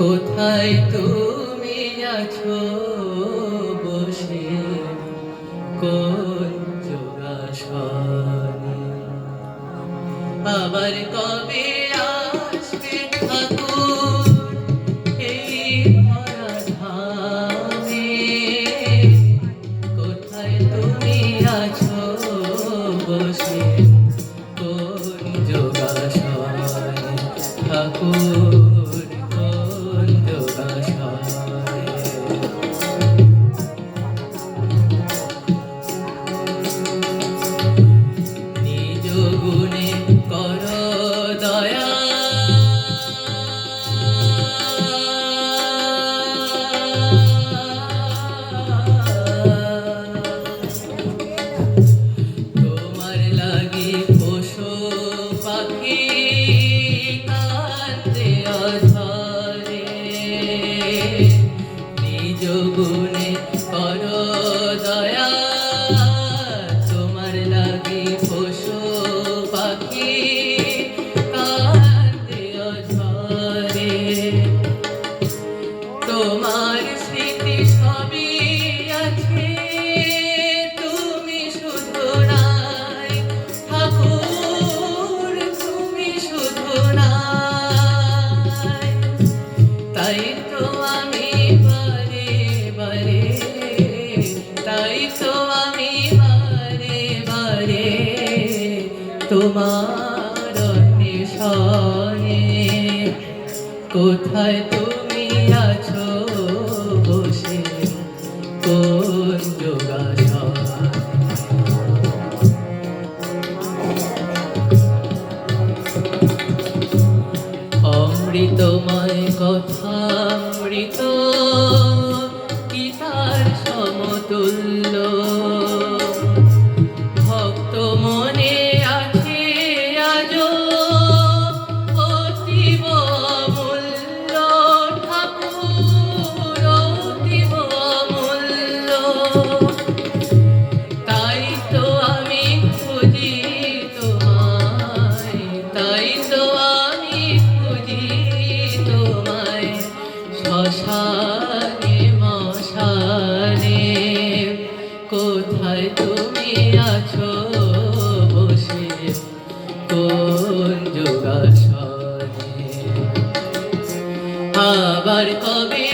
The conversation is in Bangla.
কোথায় তুমি আছো বসে কোন যোগাসনে? আবার কবে আসবে ঠাকুর এই ভরা ধামে? কোথায় তুমি আছো বসে কোন যোগাসনে? ঠাকুর কোন যোগাসনে? নিজ গুণে কর দয়া, তোমার লাগি পশু পাখি কাঁদে অঝরে। নিজ গুণে কর দয়া, তোমার লাগি পশু পাখি কাঁদে অঝরে। তোমার স্মৃতি সবই আছে, তুমি শুধু নাই ঠাকুর, তুমি শুধু নাই। তাই তো আমি বারে বারে, তাই তো আমি বারে বারে তোমার অন্বেষণে। কোথায় তুমি আছো বসে কোন যোগাসনে? অমৃতময় কথা অমৃত, কি তার সমতুল্য? ভক্ত মনে আছে আজো অতীব অমূল্য, ঠাকুর অতীব অমূল্য। তাই তো আমি খুঁজি তোমায়, তাই তো আমি খুঁজি তোমায় শ্মশানে মশানে। কোথায় তুমি আছো বসে কোন যোগাসনে? আবার কবে